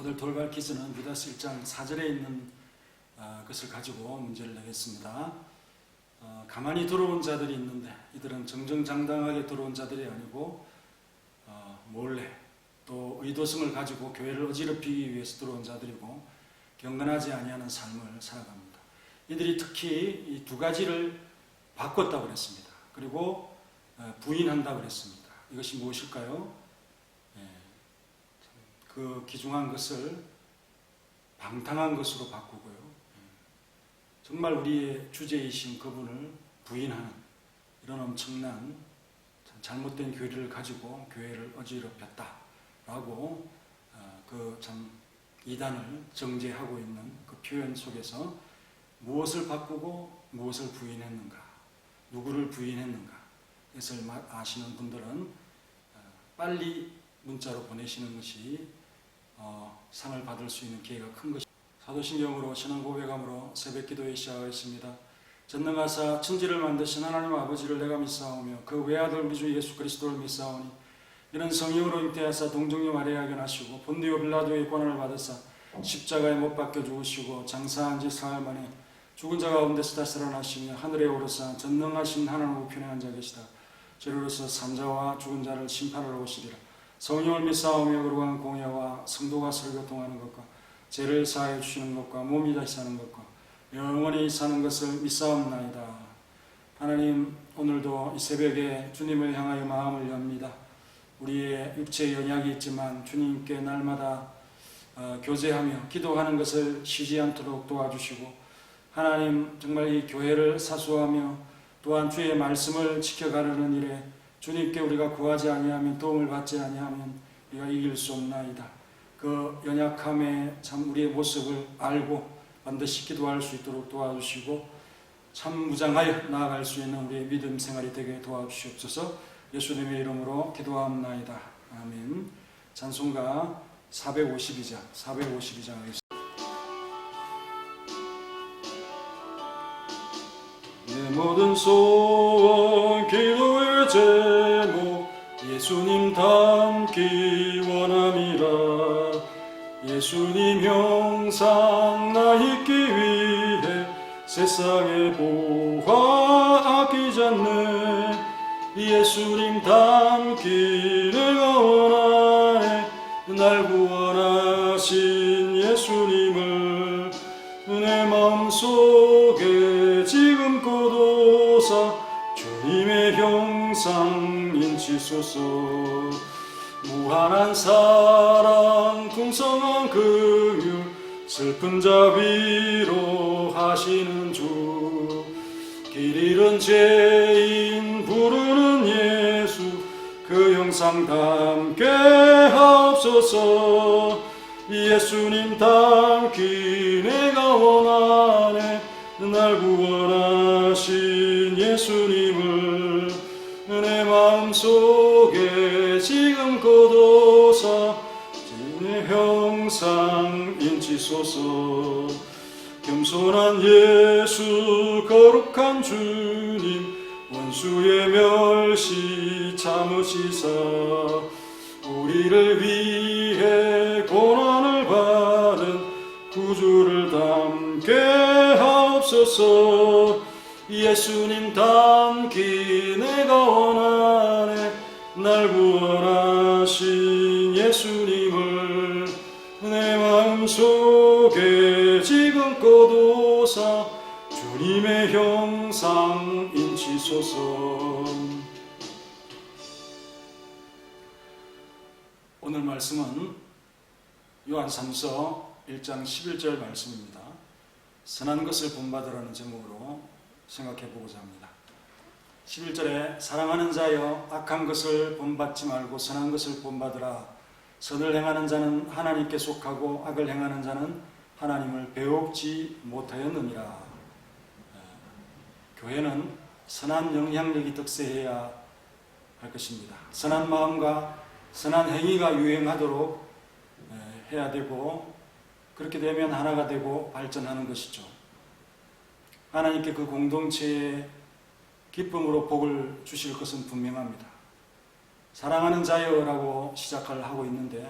오늘 돌발 퀴즈는 유다서 1장 4절에 있는 것을 가지고 문제를 내겠습니다. 가만히 들어온 자들이 있는데 이들은 정정당당하게 들어온 자들이 아니고 몰래 또 의도성을 가지고 교회를 어지럽히기 위해서 들어온 자들이고 경건하지 아니하는 삶을 살아갑니다. 이들이 특히 이 두 가지를 바꿨다고 그랬습니다. 그리고 부인한다고 그랬습니다. 이것이 무엇일까요? 그 귀중한 것을 방탕한 것으로 바꾸고요. 정말 우리의 주제이신 그분을 부인하는 이런 엄청난 잘못된 교리를 가지고 교회를 어지럽혔다라고 그 참 이단을 정죄하고 있는 그 표현 속에서 무엇을 바꾸고 무엇을 부인했는가, 누구를 부인했는가, 이것을 아시는 분들은 빨리 문자로 보내시는 것이 상을 받을 수 있는 기회가 큰 것입니다. 사도신경으로 신앙 고백함으로 새벽 기도에 시작하겠습니다. 전능하사 천지를 만드신 하나님 아버지를 내가 믿사오며 그 외아들 우리 주 예수 그리스도를 믿사오니 이는 성령으로 잉태하사 동정녀 마리아에게 나시고 본디오 빌라도의 고난을 받으사 십자가에 못 박혀 죽으시고 장사한 지 사흘 만에 죽은 자 가운데서 다시 살아나시며 하늘에 오르사 전능하신 하나님 우편에 앉아 계시다. 저리로서 산자와 죽은 자를 심판하러 오시리라. 성령을 믿사오며 거룩한 공예와 성도가 서로 교통하는 것과 죄를 사하여 주시는 것과 몸이 다시 사는 것과 영원히 사는 것을 믿사옵나이다. 하나님, 오늘도 이 새벽에 주님을 향하여 마음을 엽니다. 우리의 육체의 연약이 있지만 주님께 날마다 교제하며 기도하는 것을 쉬지 않도록 도와주시고, 하나님 정말 이 교회를 사수하며 또한 주의 말씀을 지켜가려는 일에 주님께 우리가 구하지 아니하면, 도움을 받지 아니하면 우리가 이길 수 없나이다. 그 연약함에 참 우리의 모습을 알고 반드시 기도할 수 있도록 도와주시고 참 무장하여 나아갈 수 있는 우리의 믿음 생활이 되게 도와주시옵소서. 예수님의 이름으로 기도합나이다. 아멘. 찬송가 452장 하겠습니다. 내 모든 소원 기도의 제목 예수님 닮기 원함이라. 예수님 형상 나 잊기 위해 세상의 보화 아끼지 않네. 예수님 닮기 내가 원하네. 날 구원하신 예수님을 내 마음속에 지금껏 오사 주님의 형상 인치소서. 무한한 사랑 풍성한 긍휼 슬픈 자 위로 하시는 주. 길 잃은 죄인 부르는 예수 그 형상 닮게 하옵소서. 예수님 닮기 내가 원하네. 날 구원하신 예수님을 내 마음속에 지금껏 오사 주님의 형상 인치소서. 겸손한 예수 거룩한 주님 원수의 멸시 참으시사 우리를 위해 고난을 받은 구주를 닮게 하옵소서. 예수님 닮기 내가 원하네. 날 구원하신 예수님을 내 마음속에 지금껏 오사 주님의 형상 인치소서. 오늘 말씀은 요한 3서 1장 11절 말씀입니다. 선한 것을 본받으라는 제목으로 생각해 보고자 합니다. 11절에 사랑하는 자여 악한 것을 본받지 말고 선한 것을 본받으라. 선을 행하는 자는 하나님께 속하고 악을 행하는 자는 하나님을 배웁지 못하였느니라. 교회는 선한 영향력이 득세해야 할 것입니다. 선한 마음과 선한 행위가 유행하도록 해야 되고, 그렇게 되면 하나가 되고 발전하는 것이죠. 하나님께 그 공동체에 기쁨으로 복을 주실 것은 분명합니다. 사랑하는 자여라고 시작을 하고 있는데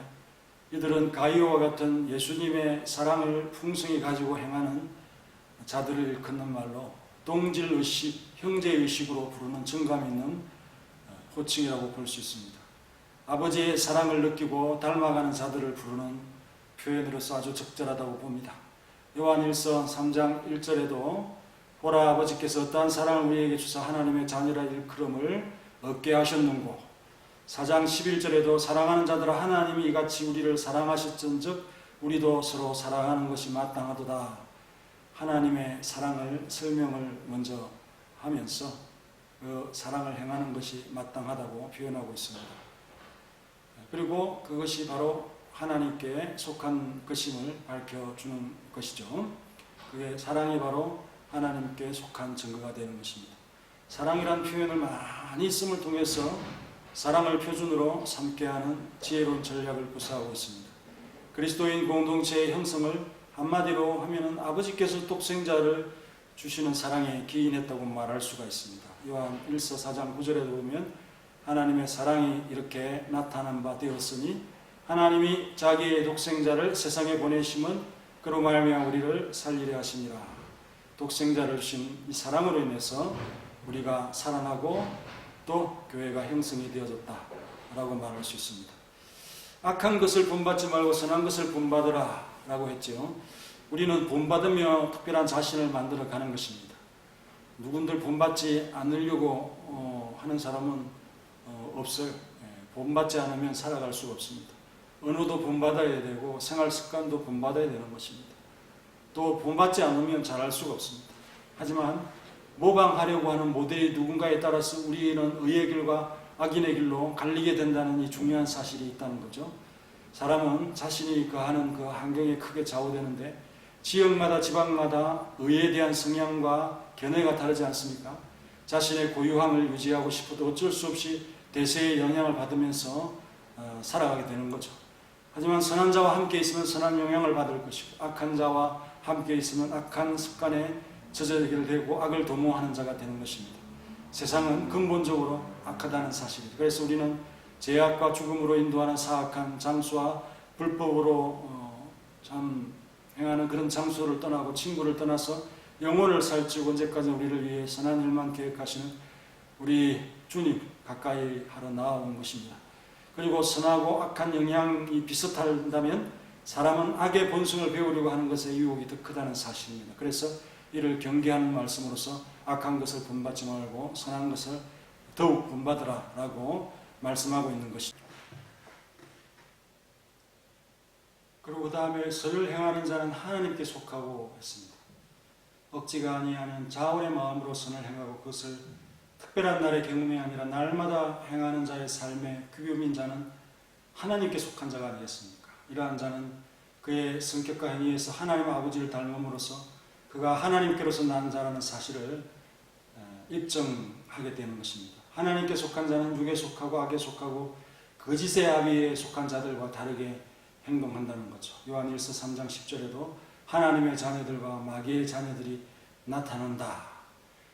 이들은 가이오와 같은 예수님의 사랑을 풍성히 가지고 행하는 자들을 일컫는 말로 동질의식, 형제의식으로 부르는 정감 있는 호칭이라고 볼 수 있습니다. 아버지의 사랑을 느끼고 닮아가는 자들을 부르는 표현으로서 아주 적절하다고 봅니다. 요한일서 3장 1절에도 보라, 아버지께서 어떠한 사랑을 우리에게 주사 하나님의 자녀라 일컬음을 얻게 하셨는고, 4장 11절에도 사랑하는 자들아 하나님이 이같이 우리를 사랑하셨은즉 우리도 서로 사랑하는 것이 마땅하도다. 하나님의 사랑을 설명을 먼저 하면서 그 사랑을 행하는 것이 마땅하다고 표현하고 있습니다. 그리고 그것이 바로 하나님께 속한 것임을 밝혀주는 것이죠. 그게 사랑이 바로 하나님께 속한 증거가 되는 것입니다. 사랑이란 표현을 많이 씀을 통해서 사랑을 표준으로 삼게 하는 지혜로운 전략을 구사하고 있습니다. 그리스도인 공동체의 형성을 한마디로 하면은 아버지께서 독생자를 주시는 사랑에 기인했다고 말할 수가 있습니다. 요한 1서 4장 9절에도 보면 하나님의 사랑이 이렇게 나타난 바 되었으니 하나님이 자기의 독생자를 세상에 보내심은 그로 말미암아 우리를 살리려 하시니라. 독생자를 주신 이 사랑으로 인해서 우리가 살아나고 또 교회가 형성이 되어졌다 라고 말할 수 있습니다. 악한 것을 본받지 말고 선한 것을 본받으라 라고 했죠. 우리는 본받으며 특별한 자신을 만들어 가는 것입니다. 누군들 본받지 않으려고 하는 사람은 없어요. 본받지 않으면 살아갈 수가 없습니다. 언어도 본받아야 되고 생활 습관도 본받아야 되는 것입니다. 또 본받지 않으면 잘할 수가 없습니다. 하지만 모방하려고 하는 모델이 누군가에 따라서 우리는 의의 길과 악인의 길로 갈리게 된다는 이 중요한 사실이 있다는 거죠. 사람은 자신이 거하는 그 환경에 크게 좌우되는데 지역마다 지방마다 의에 대한 성향과 견해가 다르지 않습니까? 자신의 고유함을 유지하고 싶어도 어쩔 수 없이 대세의 영향을 받으면서 살아가게 되는 거죠. 하지만 선한 자와 함께 있으면 선한 영향을 받을 것이고 악한 자와 함께 있으면 악한 습관에 젖어들게 되고 악을 도모하는 자가 되는 것입니다. 세상은 근본적으로 악하다는 사실입니다. 그래서 우리는 죄악과 죽음으로 인도하는 사악한 장수와 불법으로 행하는 그런 장소를 떠나고 친구를 떠나서 영혼을 살찌고 언제까지 우리를 위해 선한 일만 계획하시는 우리 주님 가까이 하러 나아온 것입니다. 그리고 선하고 악한 영향이 비슷하다면 사람은 악의 본성을 배우려고 하는 것에 유혹이 더 크다는 사실입니다. 그래서 이를 경계하는 말씀으로서 악한 것을 본받지 말고 선한 것을 더욱 본받으라 라고 말씀하고 있는 것입니다. 그리고 그 다음에 선을 행하는 자는 하나님께 속하고 했습니다. 억지가 아니하는 자원의 마음으로 선을 행하고 그것을 특별한 날의 경험이 아니라 날마다 행하는 자의 삶의 규범인 자는 하나님께 속한 자가 아니겠습니까? 이러한 자는 그의 성격과 행위에서 하나님 아버지를 닮음으로써 그가 하나님께로서 난 자라는 사실을 입증하게 되는 것입니다. 하나님께 속한 자는 육에 속하고 악에 속하고 거짓의 아비에 속한 자들과 다르게 행동한다는 거죠. 요한일서 3장 10절에도 하나님의 자녀들과 마귀의 자녀들이 나타난다.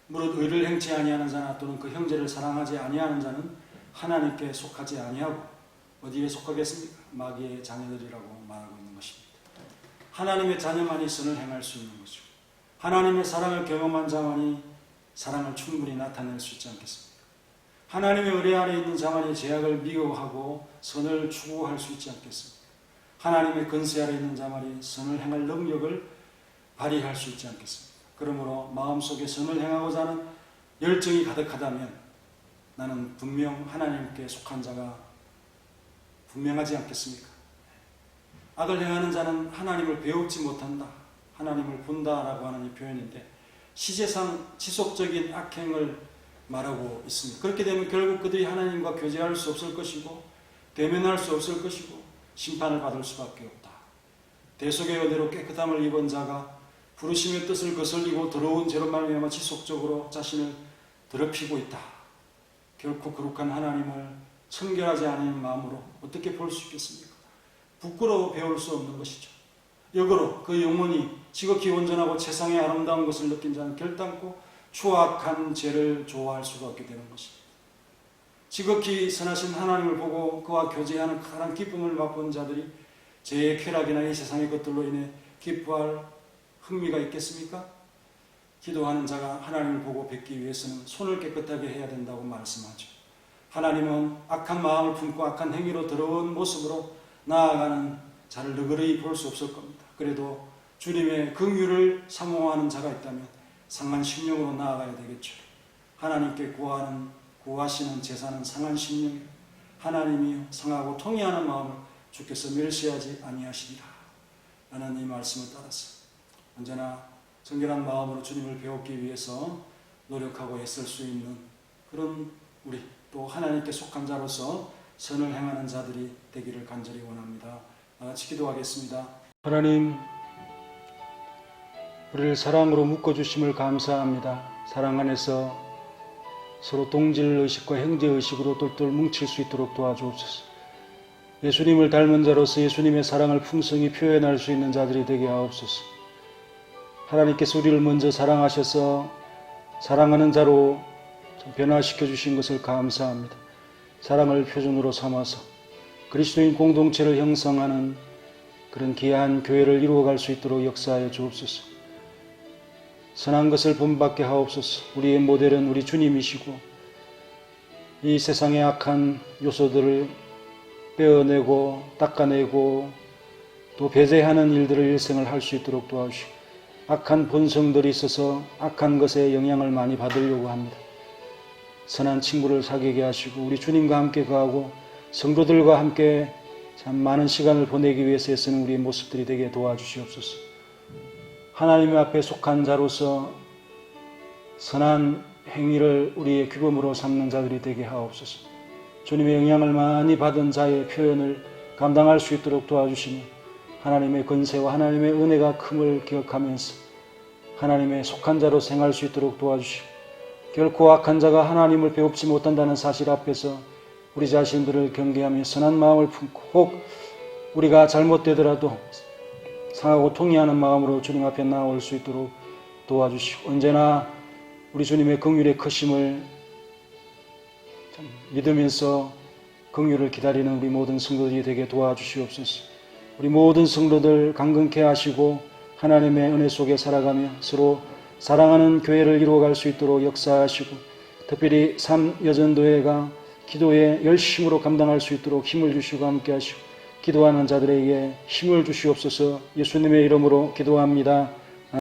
무릇 의를 행치 아니하는 자나 또는 그 형제를 사랑하지 아니하는 자는 하나님께 속하지 아니하고 어디에 속하겠습니까? 마귀의 자녀들이라고 말하고 있는 것입니다. 하나님의 자녀만이 선을 행할 수 있는 것이고 하나님의 사랑을 경험한 자만이 사랑을 충분히 나타낼 수 있지 않겠습니까? 하나님의 의뢰 아래 있는 자만이 죄악을 미워하고 선을 추구할 수 있지 않겠습니까? 하나님의 권세 아래 있는 자만이 선을 행할 능력을 발휘할 수 있지 않겠습니까? 그러므로 마음속에 선을 행하고자 하는 열정이 가득하다면 나는 분명 하나님께 속한 자가 분명하지 않겠습니까? 악을 행하는 자는 하나님을 배우지 못한다. 하나님을 본다라고 하는 이 표현인데 시제상 지속적인 악행을 말하고 있습니다. 그렇게 되면 결국 그들이 하나님과 교제할 수 없을 것이고 대면할 수 없을 것이고 심판을 받을 수밖에 없다. 대속의 은혜로 깨끗함을 입은 자가 부르심의 뜻을 거슬리고 더러운 죄로 말미암아 지속적으로 자신을 더럽히고 있다. 결코 거룩한 하나님을 청결하지 않은 마음으로 어떻게 볼 수 있겠습니까? 부끄러워 배울 수 없는 것이죠. 역으로 그 영혼이 지극히 온전하고 세상의 아름다운 것을 느낀 자는 결단코 추악한 죄를 좋아할 수가 없게 되는 것입니다. 지극히 선하신 하나님을 보고 그와 교제하는 커다란 기쁨을 맛본 자들이 죄의 쾌락이나 이 세상의 것들로 인해 기뻐할 흥미가 있겠습니까? 기도하는 자가 하나님을 보고 뵙기 위해서는 손을 깨끗하게 해야 된다고 말씀하죠. 하나님은 악한 마음을 품고 악한 행위로 더러운 모습으로 나아가는 자를 너그러이 볼 수 없을 겁니다. 그래도 주님의 긍휼을 사모하는 자가 있다면 상한 심령으로 나아가야 되겠죠. 하나님께 구하시는 제사는 상한 심령, 하나님이 상하고 통회하는 마음을 주께서 멸시하지 아니하시리라 라는 이 말씀을 따라서 언제나 정결한 마음으로 주님을 배우기 위해서 노력하고 애쓸 수 있는 그런 우리 또 하나님께 속한 자로서 선을 행하는 자들이 되기를 간절히 원합니다. 같이 기도하겠습니다. 하나님, 우리를 사랑으로 묶어주심을 감사합니다. 사랑 안에서 서로 동질의식과 형제의식으로 똘똘 뭉칠 수 있도록 도와주옵소서. 예수님을 닮은 자로서 예수님의 사랑을 풍성히 표현할 수 있는 자들이 되게 하옵소서. 하나님께서 우리를 먼저 사랑하셔서 사랑하는 자로 변화시켜 주신 것을 감사합니다. 사랑을 표준으로 삼아서 그리스도인 공동체를 형성하는 그런 귀한 교회를 이루어갈 수 있도록 역사하여 주옵소서. 선한 것을 본받게 하옵소서. 우리의 모델은 우리 주님이시고 이 세상의 악한 요소들을 빼어내고 닦아내고 또 배제하는 일들을 일생을 할 수 있도록 도와주시고 악한 본성들이 있어서 악한 것에 영향을 많이 받으려고 합니다. 선한 친구를 사귀게 하시고 우리 주님과 함께 거하고 성도들과 함께 참 많은 시간을 보내기 위해서 애쓰는 우리의 모습들이 되게 도와주시옵소서. 하나님 앞에 속한 자로서 선한 행위를 우리의 규범으로 삼는 자들이 되게 하옵소서. 주님의 영향을 많이 받은 자의 표현을 감당할 수 있도록 도와주시며 하나님의 권세와 하나님의 은혜가 큼을 기억하면서 하나님의 속한 자로 생활할 수 있도록 도와주시고 결코 악한 자가 하나님을 배웁지 못한다는 사실 앞에서 우리 자신들을 경계하며 선한 마음을 품고 혹 우리가 잘못되더라도 상하고 통회하는 마음으로 주님 앞에 나올 수 있도록 도와주시고 언제나 우리 주님의 긍휼의 크심을 믿으면서 긍휼을 기다리는 우리 모든 성도들이 되게 도와주시옵소서. 우리 모든 성도들 강건케 하시고 하나님의 은혜 속에 살아가며 서로 사랑하는 교회를 이루어갈 수 있도록 역사하시고 특별히 삼여전도회가 기도에 열심으로 감당할 수 있도록 힘을 주시고 함께 하시고 기도하는 자들에게 힘을 주시옵소서. 예수님의 이름으로 기도합니다.